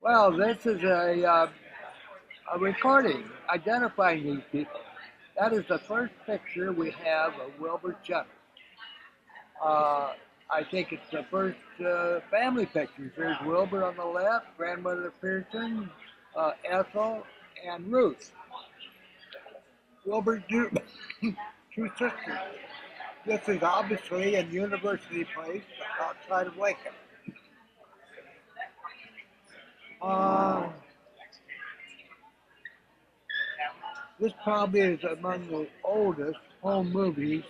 Well, this is a recording identifying these people. That is the first picture we have of Wilbur Chenoweth. Uh, I think it's the first family pictures. There's Wilbur on the left, grandmother Pearson, Ethel, and Ruth. Wilbur's two sisters. This is obviously a university place outside of Lincoln. Uh, this probably is among the oldest home movies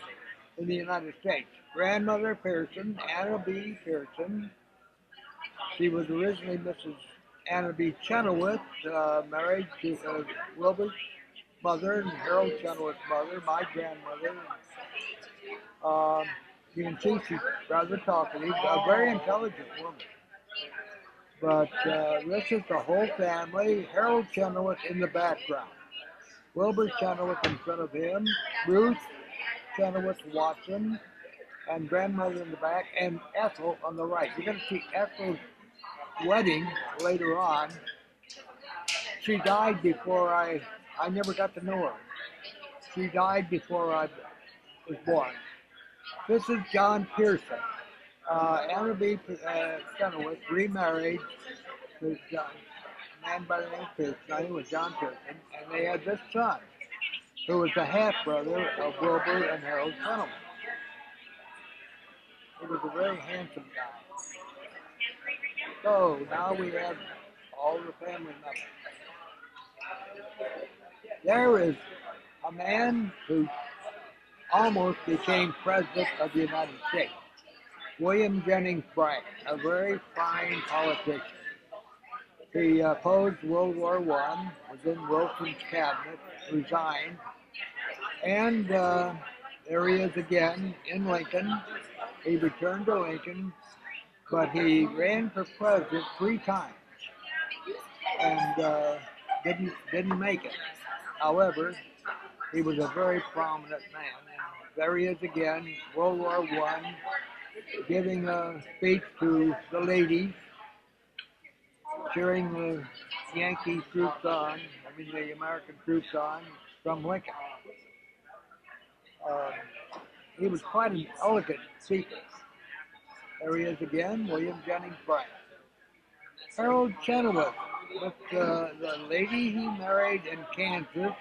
in the United States. Grandmother Pearson, Anna B. Pearson. She was originally Mrs. Anna B. Chenoweth, married to Wilbur's mother and Harold Chenoweth's mother, my grandmother. Um, you can see she's rather talkative, a very intelligent woman. But this is the whole family. Harold Chenoweth in the background. Wilbur Chenoweth in front of him. Ruth Chenoweth Watson, and grandmother in the back, and Ethel on the right. You're going to see Ethel's wedding later on. She died before I never got to know her. She died before I was born. This is John Pearson. Anna B. Chenoweth remarried to a man by the name of Pearson. I think it was John Pearson. And they had this son, who was the half brother of Wilbur and Harold Chenoweth. He was a very handsome guy. So now we have all the family members. There is a man who almost became president of the United States, William Jennings Bryan, a very fine politician. He opposed World War I, was in Wilson's cabinet, resigned, and there he is again in Lincoln. He returned to Lincoln, but he ran for president 3 times and didn't make it. However, he was a very prominent man. And there he is again, World War I, giving a speech to the ladies, cheering the Yankee troops on, the American troops on from Lincoln. Uh, he was quite an elegant speaker. There he is again, William Jennings Bryan. Harold Chenoweth, with the lady he married in Kansas,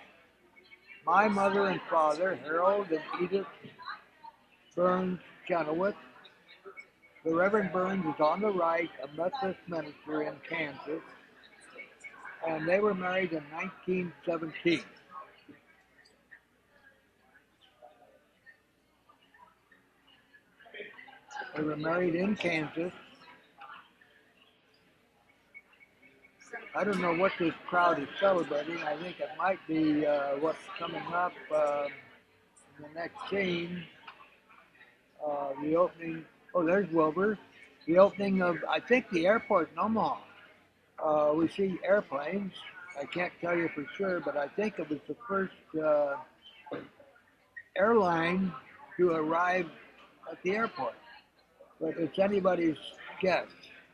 my mother and father, Harold and Edith Burns Chenoweth. The Reverend Burns is on the right, a Methodist minister in Kansas, and they were married in 1917. They were married in Kansas. I don't know what this crowd is celebrating. I think it might be what's coming up in the next scene. The opening. Oh, there's Wilbur. The opening of, I think, the airport in Omaha. We see airplanes. I can't tell you for sure, but I think it was the first airline to arrive at the airport. But it's anybody's guess.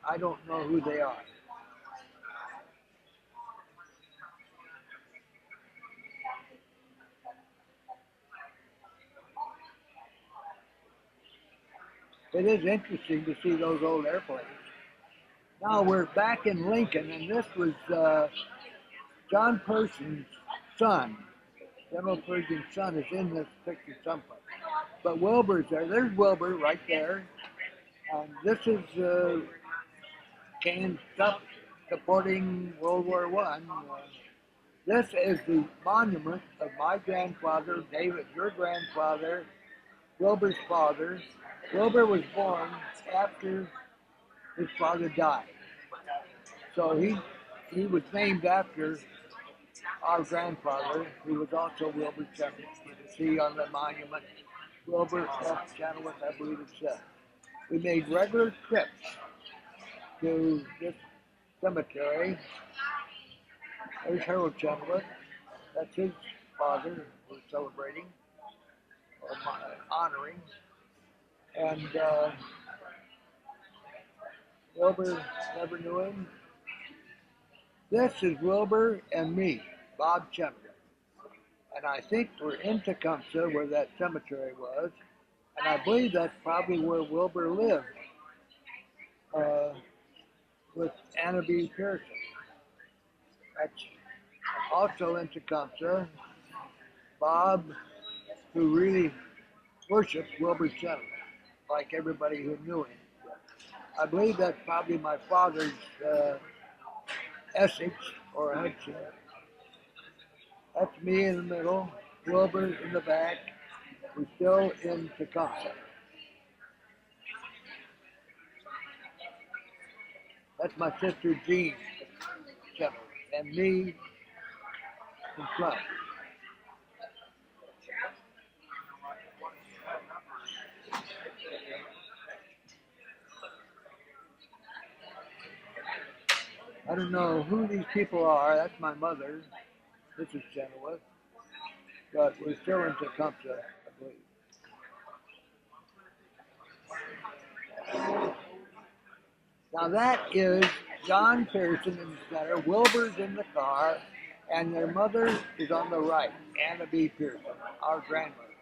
I don't know who they are. It is interesting to see those old airplanes. Now we're back in Lincoln, and this was John Pearson's son. General Pearson's son is in this picture someplace. But Wilbur's there. There's Wilbur right there. And this is canned stuff supporting World War I. This is the monument of my grandfather, David, your grandfather, Wilbur's father. Wilbur was born after his father died. So he was named after our grandfather, who was also Wilbur Chenoweth. You can see on the monument, Wilbur F. Chenoweth, I believe it says. We made regular trips to this cemetery. There's Harold Chenoweth. That's his father we're celebrating, or honoring. And Wilbur never knew him. This is Wilbur and me, Bob Chenoweth. And I think we're in Tecumseh where that cemetery was. And I believe that's probably where Wilbur lived uh, with Anna B. Pearson. That's also in Tecumseh. Bob, who really worshipped Wilbur Chenoweth, like everybody who knew him. I believe that's probably my father's Essex or Hudson. That's me in the middle, Wilbur in the back. We're still in Tecumseh. That's my sister Jean Chenoweth, and me in front. I don't know who these people are. That's my mother, Mrs. Chenoweth, but we're still in Tecumseh, I believe. Now that is John Pearson in the center, Wilbur's in the car, and their mother is on the right, Anna B. Pearson, our grandmother.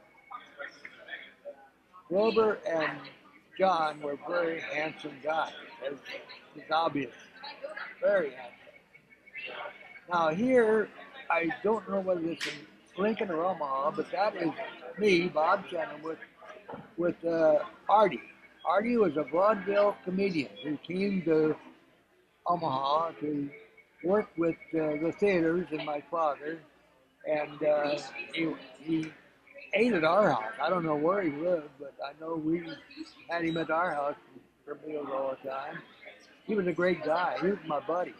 Wilbur and John were very handsome guys, as is obvious. Very handsome. Now here, I don't know whether it's in Lincoln or Omaha, but that is me, Bob Shannon, with Artie. Artie was a vaudeville comedian who came to Omaha to work with the theaters and my father, and he ate at our house. I don't know where he lived, but I know we had him at our house for meals all the time. He was a great guy. He was my buddy.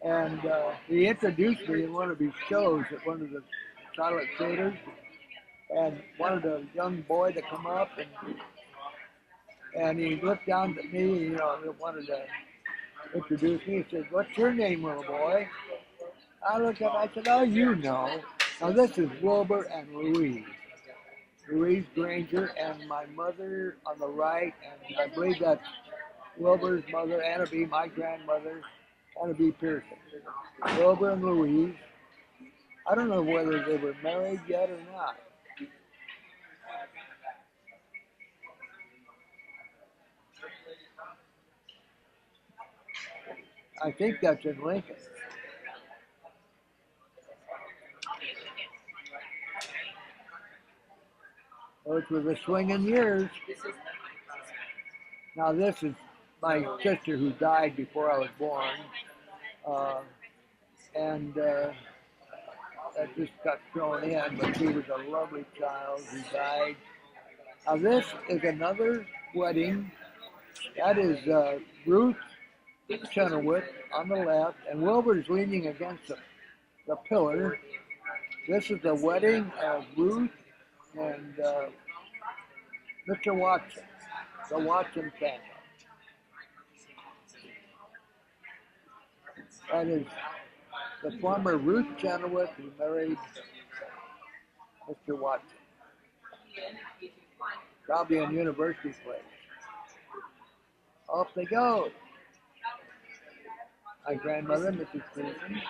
And he introduced me in one of his shows at one of the silent theaters, and wanted a young boy to come up, and he looked down at me, you know, and wanted to introduce me. He said, "What's your name, little boy?" I looked up, I said, "Oh, you know." Now this is Wilbur and Louise. Louise Granger and my mother on the right, and I believe that's Wilbur's mother, Anna B., my grandmother, Anna B. Pearson. Wilbur and Louise. I don't know whether they were married yet or not. I think that's in Lincoln. Those were the swinging years. Now this is my sister who died before I was born, uh, and that just got thrown in, but she was a lovely child who died. Now this is another wedding. That is Ruth Chenoweth on the left, and Wilbur's leaning against the pillar. This is the wedding of Ruth and Mr. Watson, the Watson family. That is the former Ruth Chenoweth who married Mr. Watson. Probably in University Place. Off they go. My grandmother, Mrs. Pearson.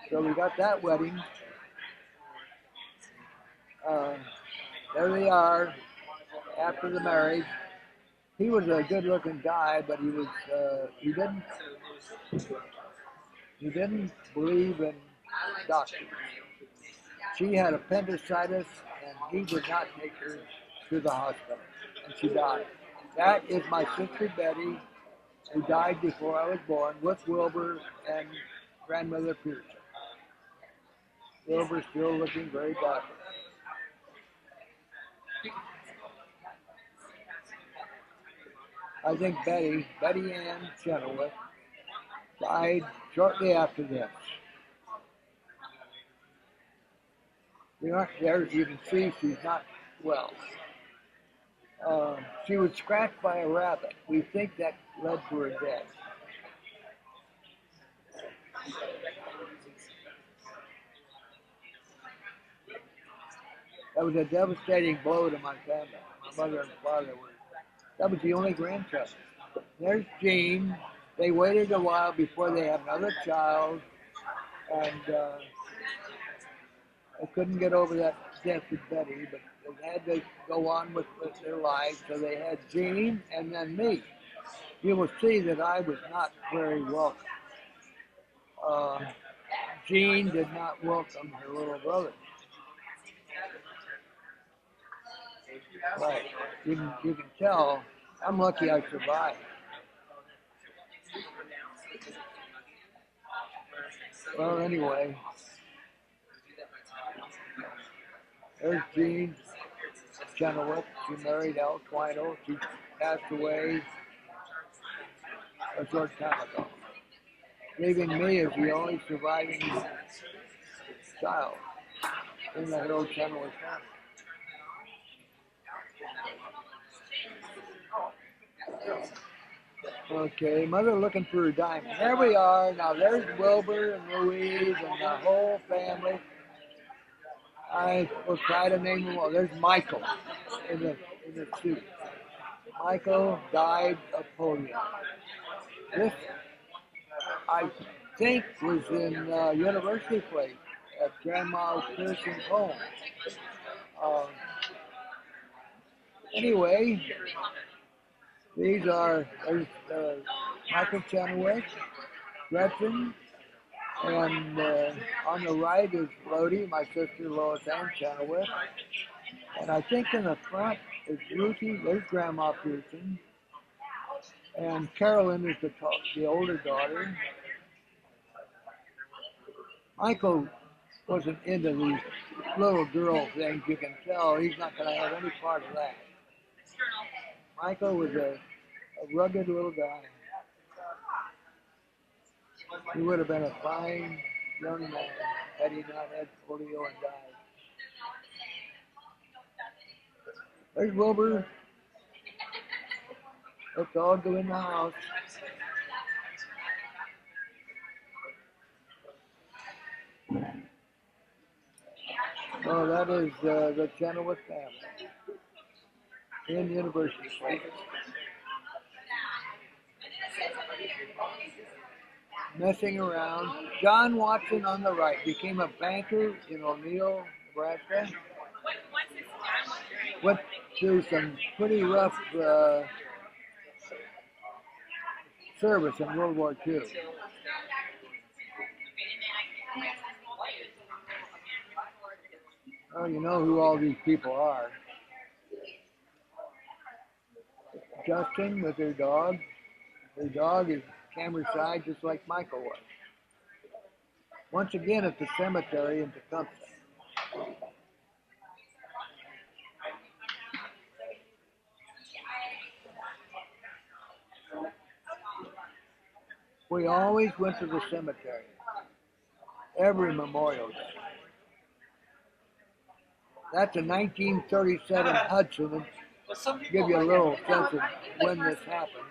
So we got that wedding. There they are after the marriage. He was a good-looking guy, but he didn't believe in doctors. She had appendicitis, and he would not take her to the hospital, and she died. That is my sister Betty, who died before I was born, with Wilbur and grandmother Pearson. Wilbur's still looking very dapper. I think Betty Ann Chenoweth, died shortly after this. You aren't there, you can see she's not well. She was scratched by a rabbit. We think that led to her death. That was a devastating blow to my family. My mother and father were That was the only grandchild. There's Jean. They waited a while before they had another child, and they couldn't get over that death with Betty, but they had to go on with their lives, so they had Jean and then me. You will see that I was not very welcome. Uh, Jean did not welcome her little brother. Right. You can tell I'm lucky I survived. Well, anyway, there's Jean Chenoweth. She married Al Twino. She passed away a short time ago, leaving me as the only surviving child in the Harold Chenoweth family. Okay, mother looking for her diamond. There we are. Now there's Wilbur and Louise and the whole family. I will try to name them all. There's Michael in the suit. Michael died of polio. This, I think, was in University Place at Grandma Pearson's home. Uh, anyway, these are there's Michael Chenoweth, Gretchen, and on the right is Lodi, my sister Lois Ann Chenoweth. And I think in the front is Ruthie, there's Grandma Pearson. And Carolyn is the older daughter. Michael wasn't into these little girl things, you can tell. He's not going to have any part of that. Michael was a rugged little guy. He would have been a fine young man had he not had polio and died. There's Wilbur. Let's all go in the house. Oh, that is the Chenoweth family in University Place. Messing around. John Watson on the right became a banker in O'Neill, Nebraska. Went through some pretty rough service in World War II. Oh, you know who all these people are. Justin with their dog. Their dog is camera side just like Michael was. Once again at the cemetery in Tecumseh. We always went to the cemetery. Every Memorial Day. That's a 1937 Hudson. Give you a little sense of when this happened.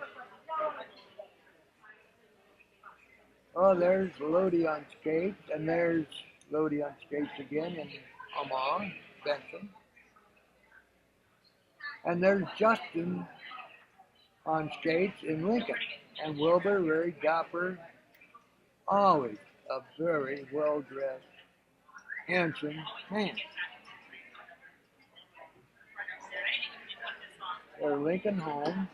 Oh, there's Lodi on skates, and there's Lodi on skates again in Omaha, Benson. And there's Justin on skates in Lincoln. And Wilbur, very dapper, always a very well-dressed, handsome man. Their Lincoln home.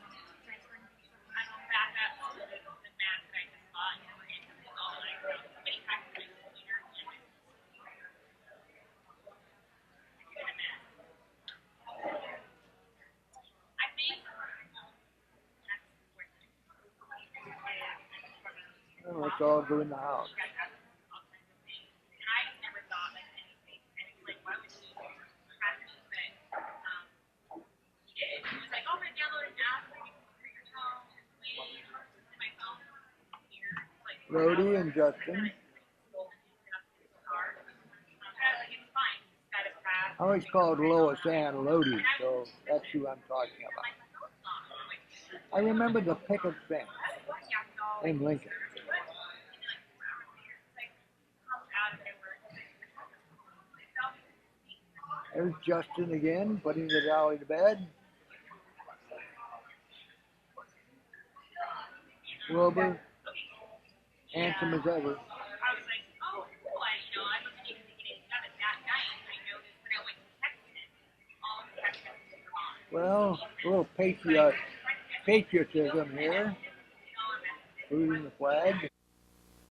Oh, let's all go in the house. Lodi and Justin. I always called Lois Ann Lodi, so that's who I'm talking about. I remember the picket fence in Lincoln. There's Justin again, putting the dolly to bed. Wilbur, handsome as ever. Well, a little patriotism here, saluting the flag.